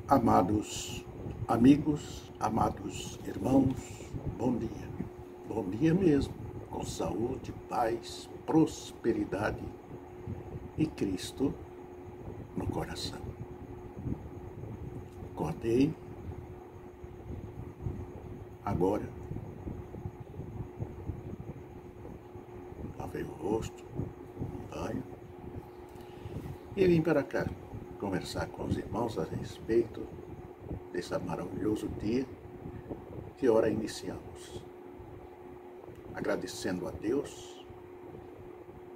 Amados amigos, amados irmãos, bom dia. Bom dia mesmo, com saúde, paz, prosperidade e Cristo no coração. Acordei agora, lavei o rosto, banho e vim para cá conversar com os irmãos a respeito desse maravilhoso dia que ora iniciamos. Agradecendo a Deus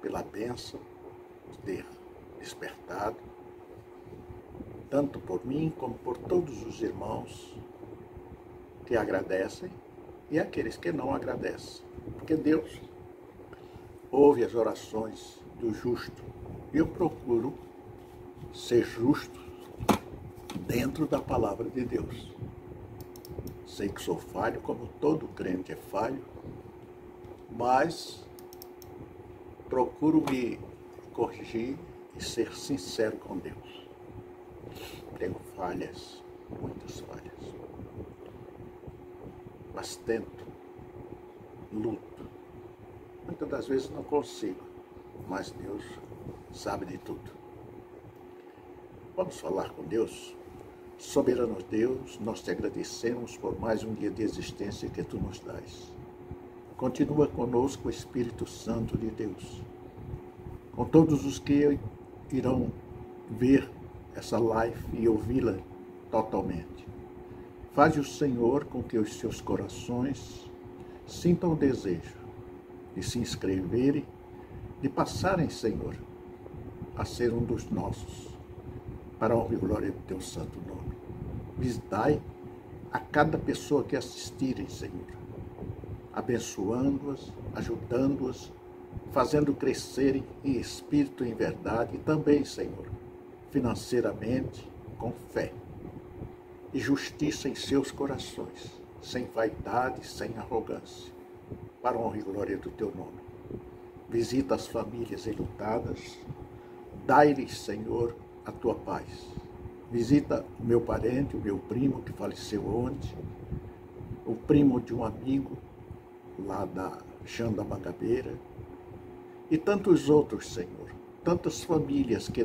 pela bênção de ter despertado, tanto por mim como por todos os irmãos que agradecem e aqueles que não agradecem. Porque Deus ouve as orações do justo e eu procuro ser justo dentro da palavra de Deus. Sei que sou falho, como todo crente é falho, mas procuro me corrigir e ser sincero com Deus. Tenho falhas, muitas falhas, mas tento, luto. Muitas das vezes não consigo, mas Deus sabe de tudo. Vamos falar com Deus? Soberano Deus, nós te agradecemos por mais um dia de existência que tu nos dás. Continua conosco o Espírito Santo de Deus, com todos os que irão ver essa live e ouvi-la totalmente. Faz o Senhor com que os seus corações sintam o desejo de se inscreverem, de passarem, Senhor, a ser um dos nossos, para a honra e glória do teu santo nome. Visitai a cada pessoa que assistirem, Senhor, abençoando-as, ajudando-as, fazendo crescerem em espírito e em verdade, e também, Senhor, financeiramente, com fé e justiça em seus corações, sem vaidade, sem arrogância, para a honra e glória do teu nome. Visita as famílias enlutadas, dai-lhes, Senhor, a tua paz. Visita o meu parente, o meu primo que faleceu ontem, o primo de um amigo lá da Xanda Mangabeira e tantos outros, Senhor, tantas famílias que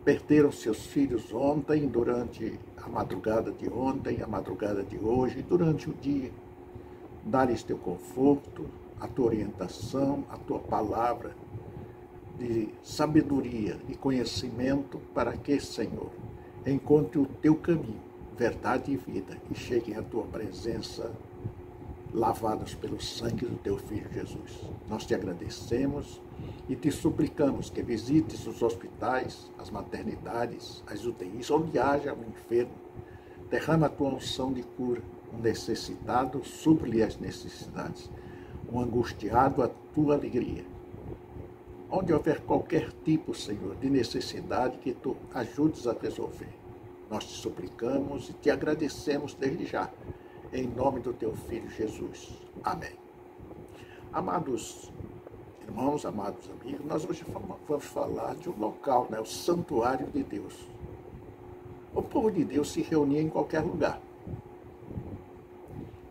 perderam seus filhos ontem, durante a madrugada de ontem, a madrugada de hoje, durante o dia. Dá-lhes teu conforto, a tua orientação, a tua palavra de sabedoria e conhecimento para que, Senhor, encontre o teu caminho, verdade e vida e cheguem à tua presença lavados pelo sangue do teu Filho Jesus. Nós te agradecemos e te suplicamos que visites os hospitais, as maternidades, as UTIs, onde haja um enfermo. Derrama a tua unção de cura. Um necessitado, supre-lhe as necessidades. Um angustiado, a tua alegria. Onde houver qualquer tipo, Senhor, de necessidade que tu ajudes a resolver. Nós te suplicamos e te agradecemos desde já, em nome do teu Filho Jesus. Amém. Amados irmãos, amados amigos, nós hoje vamos falar de um local, o santuário de Deus. O povo de Deus se reunia em qualquer lugar,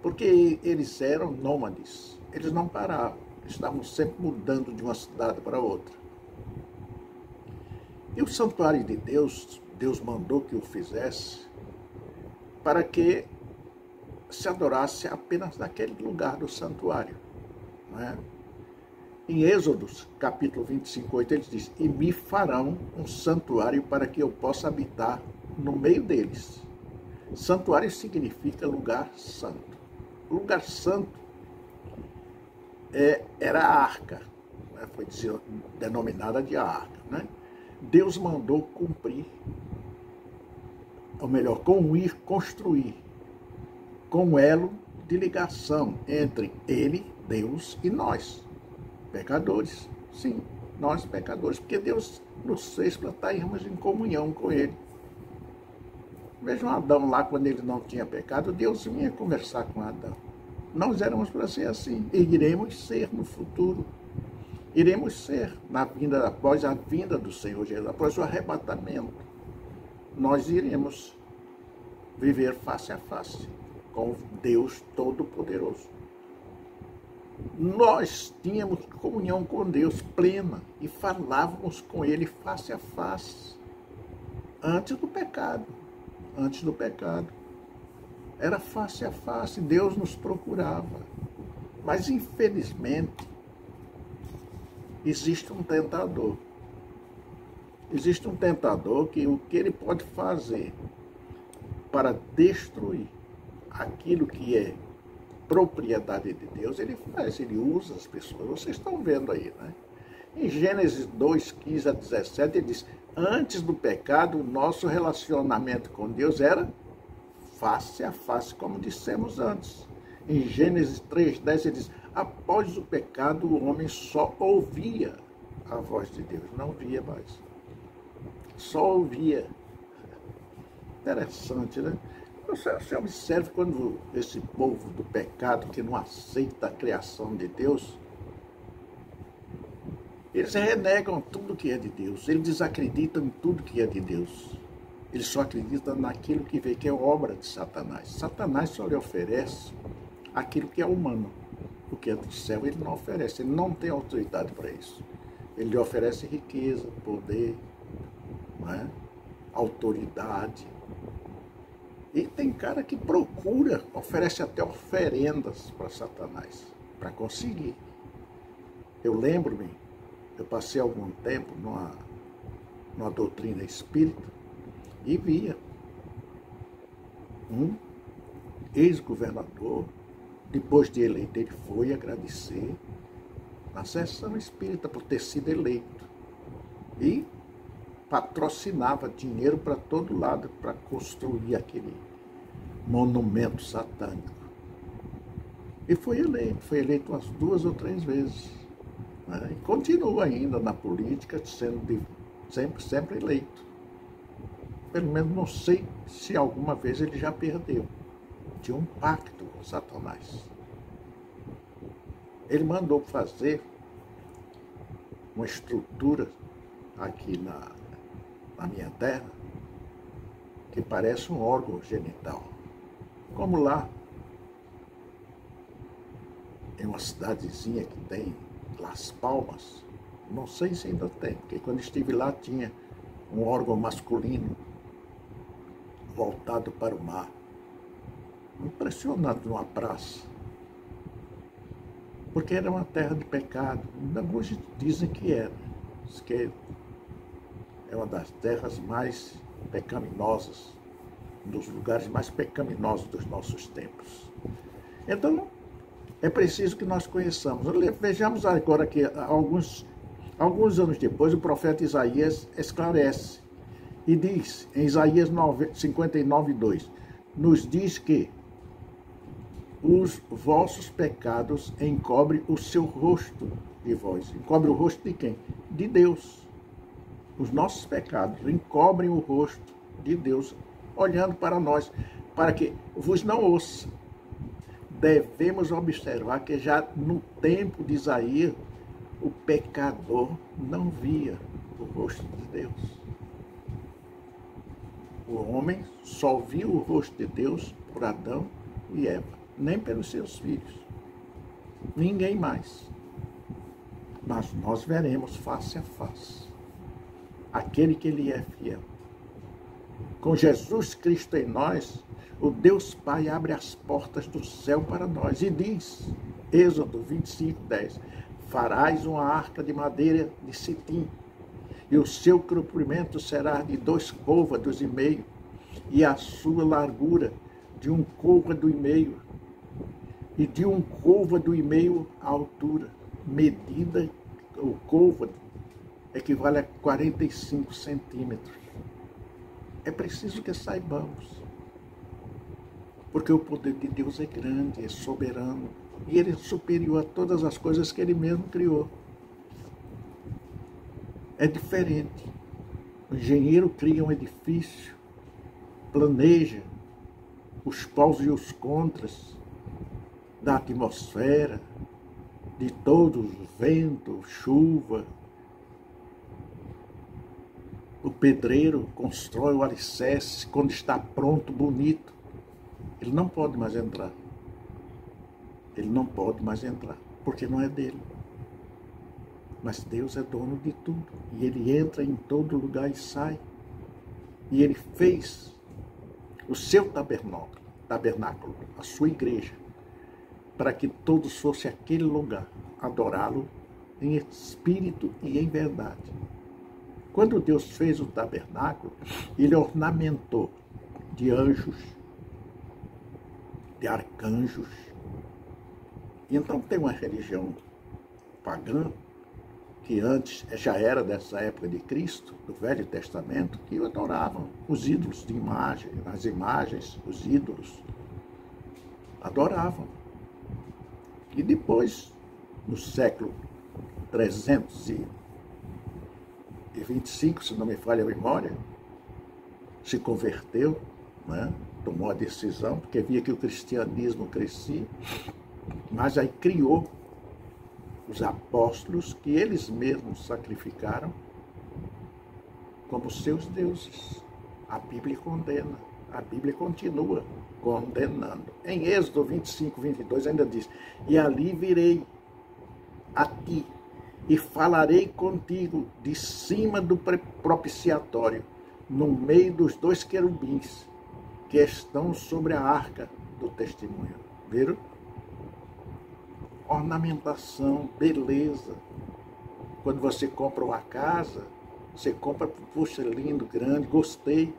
porque eles eram nômades, eles não paravam. Estavam sempre mudando de uma cidade para outra. E o santuário de Deus, Deus mandou que o fizesse para que se adorasse apenas naquele lugar do santuário. Não é? Em Êxodos, capítulo 25:8, ele diz: e me farão um santuário para que eu possa habitar no meio deles. Santuário significa lugar santo. O lugar santo era a arca, né? Foi denominada de arca. Né? Deus mandou cumprir, ou melhor, construir, com um elo de ligação entre ele, Deus, e nós, pecadores. Sim, nós pecadores, porque Deus nos fez para estarmos em comunhão com ele. Vejam Adão lá, quando ele não tinha pecado, Deus vinha conversar com Adão. Nós éramos para ser assim, e iremos ser no futuro. Iremos ser após a vinda do Senhor Jesus, após o arrebatamento. nós iremos viver face a face com Deus Todo-Poderoso. Nós tínhamos comunhão com Deus plena e falávamos com Ele face a face, antes do pecado. Antes do pecado. Era face a face, Deus nos procurava. Mas, infelizmente, existe um tentador. Existe um tentador que o que ele pode fazer para destruir aquilo que é propriedade de Deus, ele faz, ele usa as pessoas. Vocês estão vendo aí, né? Em Gênesis 2, 15 a 17, ele diz: antes do pecado, o nosso relacionamento com Deus era face a face, como dissemos antes. Em Gênesis 3, 10, ele diz: após o pecado, o homem só ouvia a voz de Deus, não via mais. Só ouvia. Interessante, né? Você observa quando esse povo do pecado, que não aceita a criação de Deus, eles renegam tudo que é de Deus, eles desacreditam em tudo que é de Deus. Eles só acreditam naquilo que vê que é obra de Satanás. Satanás só lhe oferece aquilo que é humano. O que é do céu ele não oferece, ele não tem autoridade para isso. Ele lhe oferece riqueza, poder, não é? Autoridade. E tem cara que procura, oferece até oferendas para Satanás, para conseguir. Eu lembro-me, eu passei algum tempo numa doutrina espírita e via um ex-governador, depois de eleito, ele foi agradecer na sessão espírita por ter sido eleito. E patrocinava dinheiro para todo lado para construir aquele monumento satânico. E foi eleito umas 2 ou 3 vezes. Né? E continua ainda na política, sendo sempre eleito. Pelo menos não sei se alguma vez ele já perdeu. Tinha um pacto com Satanás. Ele mandou fazer uma estrutura aqui na minha terra, que parece um órgão genital. Como lá, em uma cidadezinha que tem Las Palmas, não sei se ainda tem, porque quando estive lá tinha um órgão masculino voltado para o mar. Impressionante, numa praça. Porque era uma terra de pecado. Alguns dizem que era. Diz que é uma das terras mais pecaminosas, um dos lugares mais pecaminosos dos nossos tempos. Então, é preciso que nós conheçamos. Vejamos agora que alguns anos depois, o profeta Isaías esclarece e diz, em Isaías 59, 2, nos diz que os vossos pecados encobrem o seu rosto de vós. Encobre o rosto de quem? De Deus. Os nossos pecados encobrem o rosto de Deus, olhando para nós, para que vos não ouça. Devemos observar que já no tempo de Isaías, o pecador não via o rosto de Deus. O homem só viu o rosto de Deus por Adão e Eva, nem pelos seus filhos. Ninguém mais. Mas nós veremos face a face aquele que lhe é fiel. Com Jesus Cristo em nós, o Deus Pai abre as portas do céu para nós e diz, Êxodo 25, 10, farás uma arca de madeira de cetim, e o seu comprimento será de 2 côvados e meio, e a sua largura de 1 côvado e meio, e de 1 côvado e meio a altura. Medida, o côvado equivale a 45 centímetros. É preciso que saibamos, porque o poder de Deus é grande, é soberano, e Ele é superior a todas as coisas que Ele mesmo criou. É diferente. O engenheiro cria um edifício, planeja os pós e os contras da atmosfera, de todos os ventos, chuva, O pedreiro constrói o alicerce, quando está pronto, bonito, ele não pode mais entrar. Ele não pode mais entrar, porque não é dele. Mas Deus é dono de tudo. E ele entra em todo lugar e sai. E ele fez o seu tabernáculo, a sua igreja, para que todos fossem àquele lugar adorá-lo em espírito e em verdade. Quando Deus fez o tabernáculo, ele ornamentou de anjos, de arcanjos. E então tem uma religião pagã, que antes já era dessa época de Cristo, do Velho Testamento, que adoravam os ídolos de imagem, as imagens, os ídolos, adoravam. E depois, no século 325, se não me falha a memória, se converteu, né? Tomou a decisão, porque via que o cristianismo crescia, mas aí criou os apóstolos que eles mesmos sacrificaram como seus deuses. A Bíblia condena, a Bíblia continua condenando. Em Êxodo 25, 22 ainda diz: e ali virei a ti e falarei contigo de cima do propiciatório, no meio dos dois querubins que estão sobre a arca do testemunho. Viram? Ornamentação, beleza. Quando você compra uma casa, você compra, puxa, lindo, grande, gostei.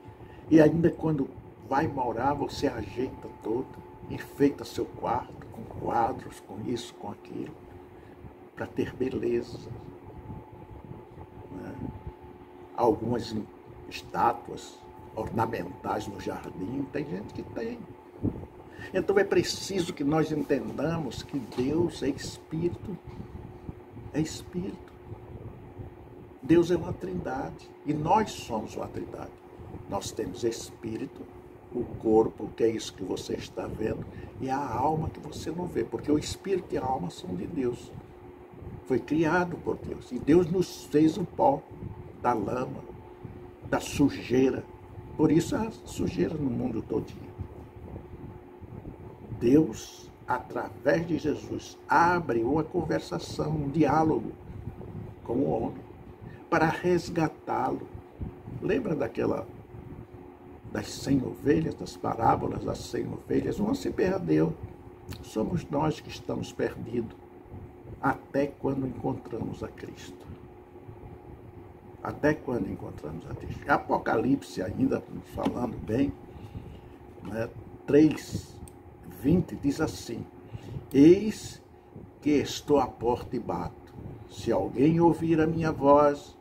E ainda quando vai morar, você ajeita todo, enfeita seu quarto com quadros, com isso, com aquilo, para ter beleza. Né? Algumas estátuas ornamentais no jardim, tem gente que tem. Então é preciso que nós entendamos que Deus é Espírito. É Espírito. Deus é uma trindade. E nós somos uma trindade. Nós temos Espírito, o corpo, que é isso que você está vendo, e a alma que você não vê. Porque o Espírito e a alma são de Deus. Foi criado por Deus. E Deus nos fez o pó da lama, da sujeira. Por isso há sujeira no mundo todinho. Deus, através de Jesus, abre uma conversação, um diálogo com o homem, para resgatá-lo. Lembra das 100 ovelhas, das parábolas das 100 ovelhas? Uma se perdeu. Somos nós que estamos perdidos, até quando encontramos a Cristo. Até quando encontramos a Cristo. Apocalipse, ainda falando bem, né, 3:20 diz assim: eis que estou à porta e bato. Se alguém ouvir a minha voz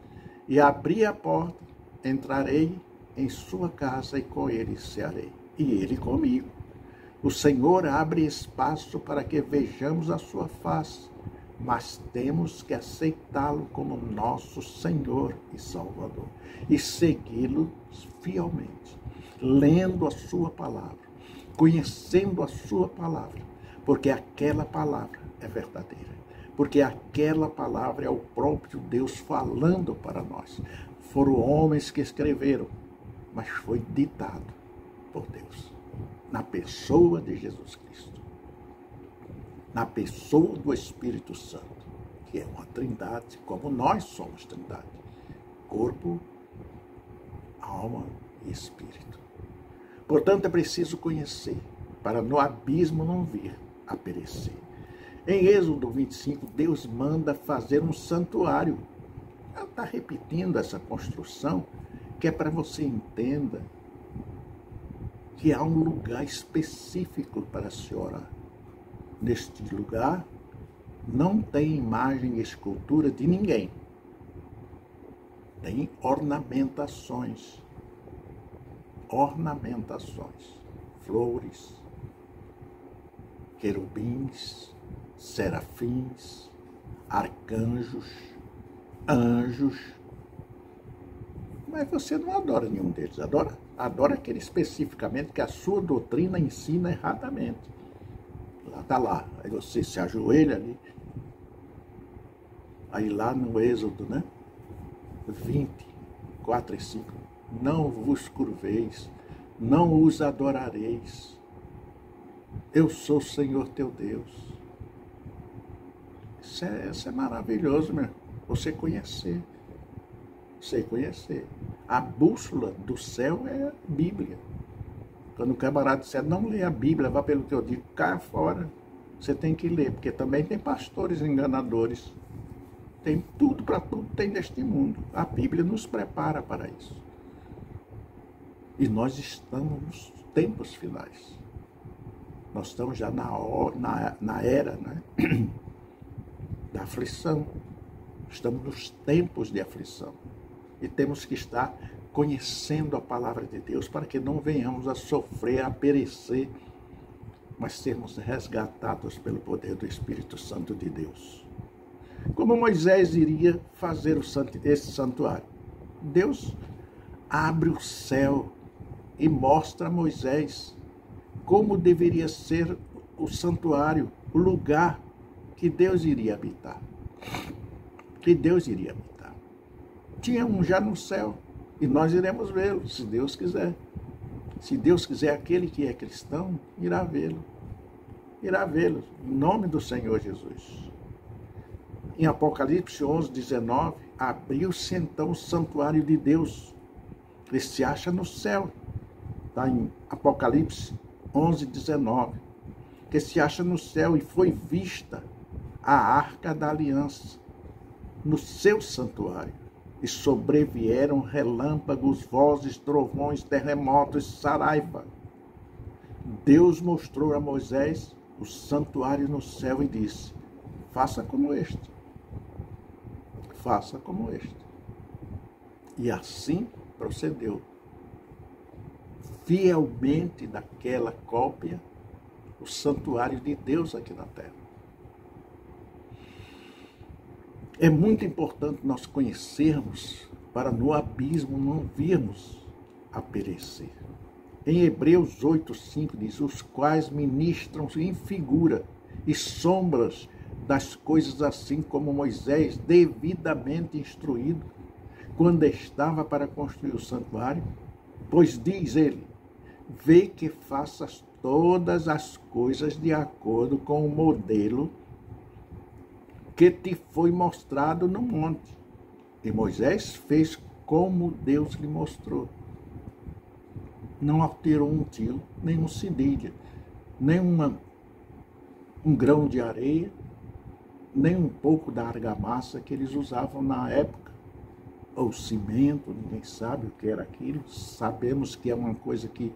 e abrir a porta, entrarei em sua casa e com ele cearei, e ele comigo. O Senhor abre espaço para que vejamos a sua face, mas temos que aceitá-lo como nosso Senhor e Salvador e segui-lo fielmente, lendo a sua palavra, conhecendo a sua palavra, porque aquela palavra é verdadeira, porque aquela palavra é o próprio Deus falando para nós. Foram homens que escreveram, mas foi ditado por Deus, na pessoa de Jesus Cristo, na pessoa do Espírito Santo, que é uma trindade, como nós somos trindade: corpo, alma e espírito. Portanto, é preciso conhecer, para no abismo não vir a perecer. Em Êxodo 25, Deus manda fazer um santuário. Ela está repetindo essa construção, que é para você entenda que há um lugar específico para se orar. Neste lugar não tem imagem e escultura de ninguém. Tem ornamentações, flores, querubins, serafins, arcanjos, anjos. Mas você não adora nenhum deles, adora aquele especificamente que a sua doutrina ensina erradamente. Lá está lá, aí você se ajoelha ali, aí lá no Êxodo, né? 20, 4 e 5. Não vos curveis, não os adorareis. Eu sou o Senhor teu Deus. Isso é maravilhoso, meu. Você conhecer. Você conhecer. A bússola do céu é a Bíblia. Quando o camarada disser, não lê a Bíblia, vá pelo que eu digo, caia fora. Você tem que ler, porque também tem pastores enganadores. Tem tudo, para tudo tem neste mundo. A Bíblia nos prepara para isso. E nós estamos nos tempos finais. Nós estamos já na era, né, da aflição. Estamos nos tempos de aflição. E temos que estar conhecendo a palavra de Deus para que não venhamos a sofrer, a perecer, mas sermos resgatados pelo poder do Espírito Santo de Deus. Como Moisés iria fazer esse santuário? Deus abre o céu e mostra a Moisés como deveria ser o santuário, o lugar que Deus iria habitar. Que Deus iria habitar. Tinha um já no céu, e nós iremos vê-lo, se Deus quiser. Se Deus quiser, aquele que é cristão irá vê-lo. Irá vê-lo, em nome do Senhor Jesus. Em Apocalipse 11, 19, abriu-se então o santuário de Deus. Ele se acha no céu. Está em Apocalipse 11, 19. Que se acha no céu e foi vista a arca da aliança no seu santuário. E sobrevieram relâmpagos, vozes, trovões, terremotos, saraiva. Deus mostrou a Moisés o santuário no céu e disse, faça como este. Faça como este. E assim procedeu. Fielmente daquela cópia, o santuário de Deus aqui na terra. É muito importante nós conhecermos para no abismo não virmos a perecer. Em Hebreus 8:5 diz, os quais ministram em figura e sombras das coisas assim como Moisés, devidamente instruído, quando estava para construir o santuário, pois diz ele, vê que faças todas as coisas de acordo com o modelo que te foi mostrado no monte. E Moisés fez como Deus lhe mostrou. Não alterou um tio, nem um cedilha, nem um grão de areia, nem um pouco da argamassa que eles usavam na época. Ou cimento, ninguém sabe o que era aquilo. Sabemos que é uma coisa que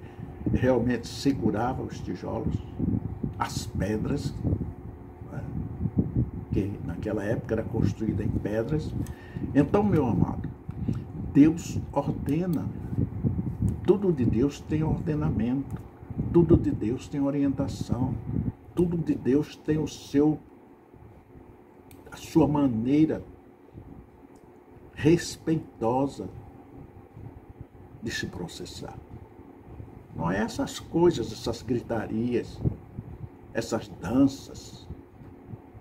realmente segurava os tijolos, as pedras, né? Que naquela época era construída em pedras. Então, meu amado, Deus ordena. Tudo de Deus tem ordenamento. Tudo de Deus tem orientação. Tudo de Deus tem a sua maneira respeitosa de se processar. Não é essas coisas, essas gritarias, essas danças,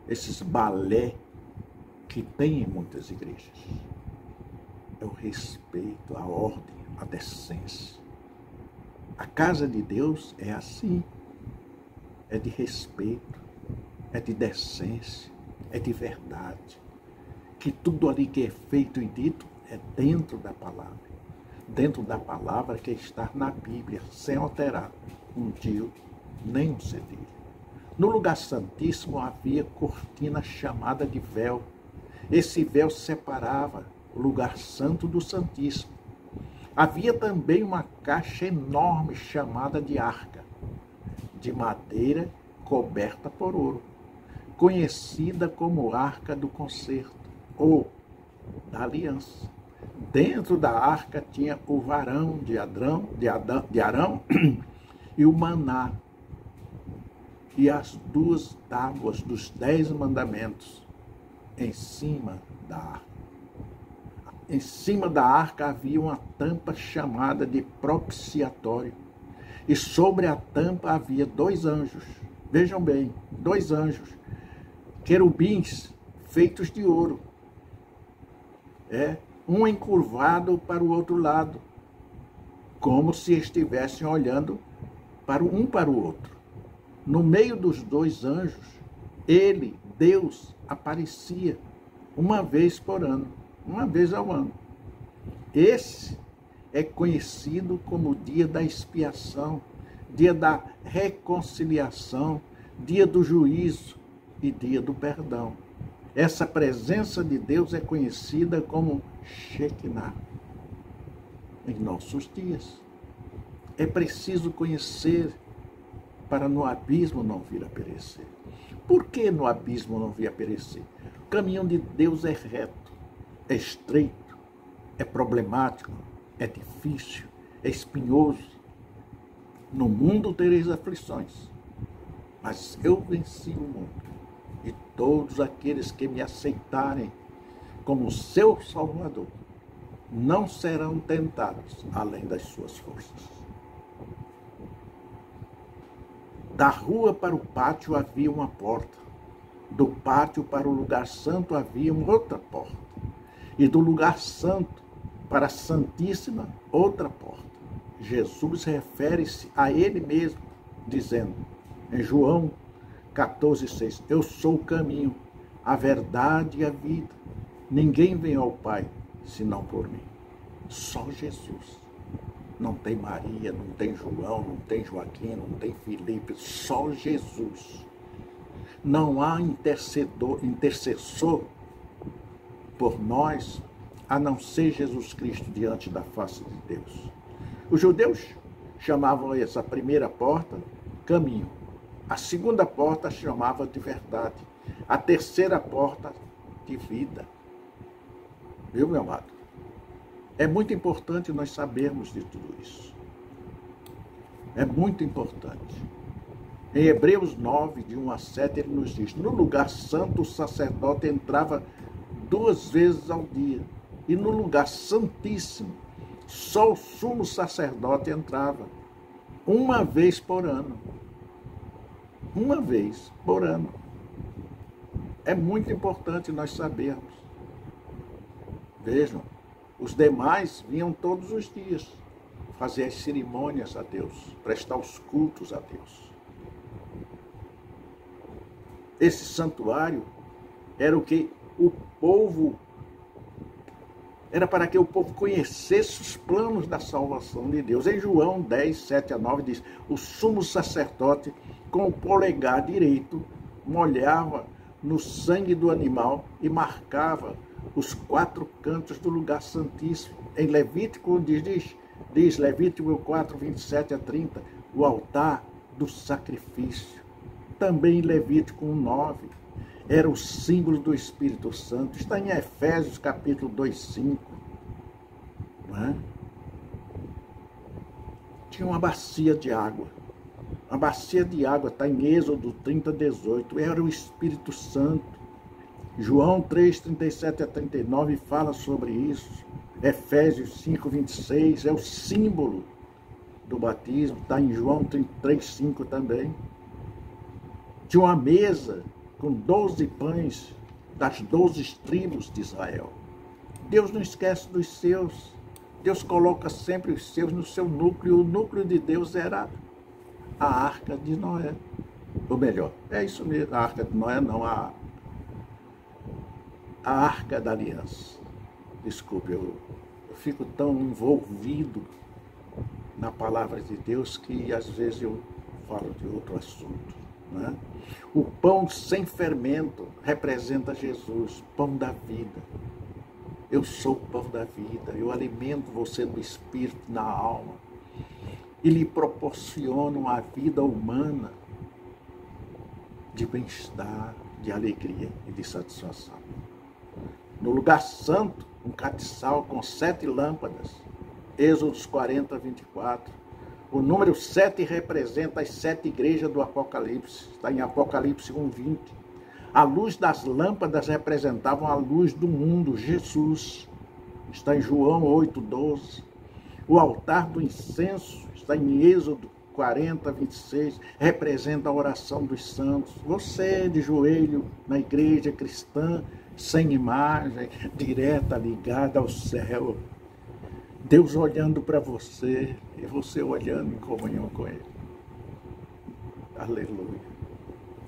esses balé que tem em muitas igrejas. É o respeito, a ordem, a decência. A casa de Deus é assim. É de respeito, é de decência, é de verdade. Que tudo ali que é feito e dito é dentro da palavra. Dentro da palavra que está na Bíblia, sem alterar um tio nem um cedilho. No lugar santíssimo havia cortina chamada de véu. Esse véu separava o lugar santo do santíssimo. Havia também uma caixa enorme chamada de arca, de madeira coberta por ouro, conhecida como arca do concerto, ou da aliança. Dentro da arca tinha o varão de Arão e o maná, e as 2 tábuas dos 10 mandamentos em cima da arca. Em cima da arca havia uma tampa chamada de propiciatório, e sobre a tampa havia 2 anjos. Vejam bem, 2 anjos, querubins feitos de ouro. um encurvado para o outro lado, como se estivessem olhando para o outro. No meio dos dois anjos, ele, Deus, aparecia uma vez por ano, uma vez ao ano. Esse é conhecido como dia da expiação, dia da reconciliação, dia do juízo e dia do perdão. Essa presença de Deus é conhecida como Shekinah em nossos dias. É preciso conhecer para no abismo não vir a perecer. Por que no abismo não vir a perecer? O caminho de Deus é reto, é estreito, é problemático, é difícil, é espinhoso. No mundo tereis aflições, mas eu venci o mundo. E todos aqueles que me aceitarem como seu Salvador não serão tentados além das suas forças. Da rua para o pátio havia uma porta. Do pátio para o lugar santo havia uma outra porta. E do lugar santo para a Santíssima, outra porta. Jesus refere-se a ele mesmo, dizendo, em João 14,6, eu sou o caminho, a verdade e a vida. Ninguém vem ao Pai, senão por mim. Só Jesus. Não tem Maria, não tem João, não tem Joaquim, não tem Filipe, só Jesus. Não há intercessor por nós, a não ser Jesus Cristo diante da face de Deus. Os judeus chamavam essa primeira porta caminho. A segunda porta chamava de verdade. A terceira porta de vida. Viu, meu amado? É muito importante nós sabermos de tudo isso. É muito importante. Em Hebreus 9, de 1 a 7, ele nos diz, no lugar santo o sacerdote entrava 2 vezes ao dia. E no lugar santíssimo, só o sumo sacerdote entrava 1 vez por ano. 1 vez por ano. É muito importante nós sabermos. Vejam, os demais vinham todos os dias fazer as cerimônias a Deus, prestar os cultos a Deus. Esse santuário era o que o povo, era para que o povo conhecesse os planos da salvação de Deus. Em João 10, 7 a 9 diz, o sumo sacerdote com o polegar direito molhava no sangue do animal e marcava os 4 cantos do lugar santíssimo. Em Levítico diz Levítico 4, 27 a 30, o altar do sacrifício. Também em Levítico 9, era o símbolo do Espírito Santo. Está em Efésios capítulo 2, 5. Não é? Tinha uma bacia de água. A bacia de água está em Êxodo 30, 18. Era o Espírito Santo. João 3, 37 a 39 fala sobre isso. Efésios 5, 26 é o símbolo do batismo. Está em João 3, 5 também. Tinha uma mesa com 12 pães das 12 tribos de Israel. Deus não esquece dos seus. Deus coloca sempre os seus no seu núcleo. O núcleo de Deus era a Arca de Noé. Ou melhor, é isso mesmo, a Arca de Noé não, a Arca da Aliança. Desculpe, eu fico tão envolvido na palavra de Deus que às vezes eu falo de outro assunto. Né? O pão sem fermento representa Jesus, pão da vida. Eu sou o pão da vida, eu alimento você do espírito na alma e lhe proporciono uma vida humana de bem-estar, de alegria e de satisfação. No lugar santo, um catiçal com 7 lâmpadas, Êxodos 40, 24. O número 7 representa as 7 igrejas do Apocalipse. Está em Apocalipse 1, 20. A luz das lâmpadas representava a luz do mundo, Jesus. Está em João 8, 12. O altar do incenso, está em Êxodo 40, 26, representa a oração dos santos. Você, de joelho na igreja cristã, sem imagem, direta, ligada ao céu. Deus olhando para você e você olhando em comunhão com Ele. Aleluia.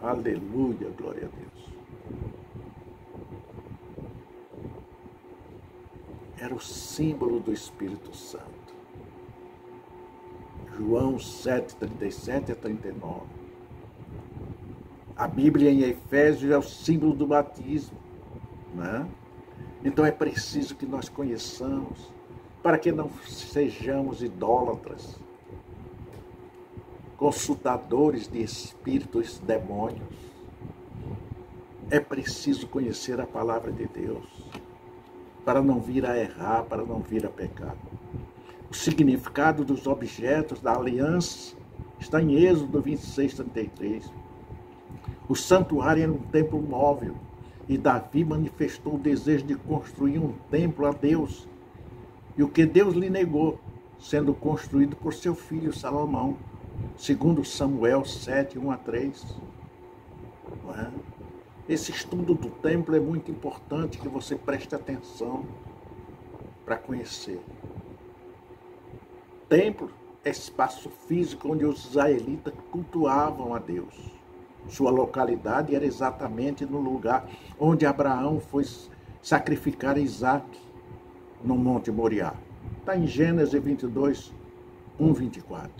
Aleluia, glória a Deus. Era o símbolo do Espírito Santo. João 7, 37 a 39. A Bíblia em Efésios é o símbolo do batismo, né? Então é preciso que nós conheçamos, para que não sejamos idólatras, consultadores de espíritos demônios. É preciso conhecer a palavra de Deus, para não vir a errar, para não vir a pecar. O significado dos objetos da aliança está em Êxodo 26, 33. O santuário era um templo móvel e Davi manifestou o desejo de construir um templo a Deus. E o que Deus lhe negou, sendo construído por seu filho Salomão, segundo Samuel 7, 1 a 3. Não é? Esse estudo do templo é muito importante, que você preste atenção para conhecer. Templo é espaço físico onde os israelitas cultuavam a Deus. Sua localidade era exatamente no lugar onde Abraão foi sacrificar Isaac, no Monte Moriá. Está em Gênesis 22, 1, 24.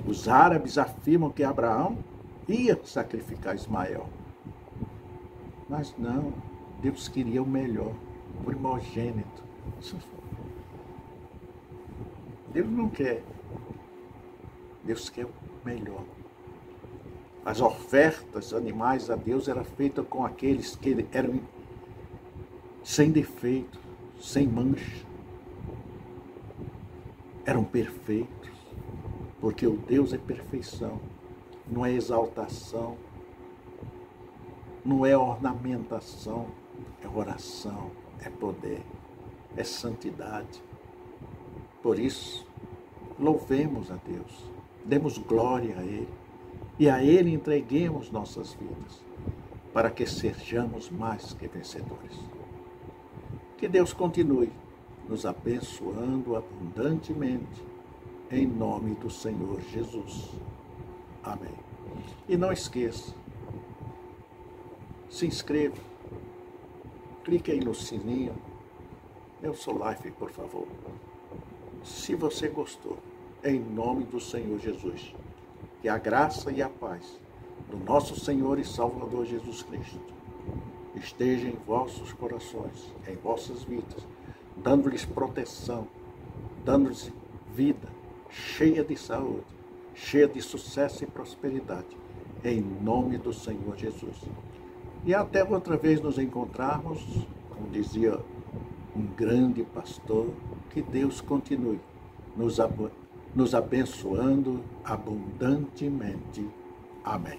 Os árabes afirmam que Abraão ia sacrificar Ismael. Mas não, Deus queria o melhor, o primogênito. Deus não quer. Deus quer o melhor. As ofertas animais a Deus eram feitas com aqueles que eram sem defeito, sem mancha. Eram perfeitos, porque o Deus é perfeição, não é exaltação, não é ornamentação, é oração, é poder, é santidade. Por isso, louvemos a Deus, demos glória a Ele e a Ele entreguemos nossas vidas, para que sejamos mais que vencedores. Que Deus continue nos abençoando abundantemente, em nome do Senhor Jesus. Amém. E não esqueça, se inscreva, clique aí no sininho, dê o seu like, por favor. Se você gostou, em nome do Senhor Jesus, que a graça e a paz do nosso Senhor e Salvador Jesus Cristo esteja em vossos corações, em vossas vidas, dando-lhes proteção, dando-lhes vida cheia de saúde, cheia de sucesso e prosperidade, em nome do Senhor Jesus. E até outra vez nos encontrarmos, como dizia um grande pastor, que Deus continue nos abençoando abundantemente. Amém.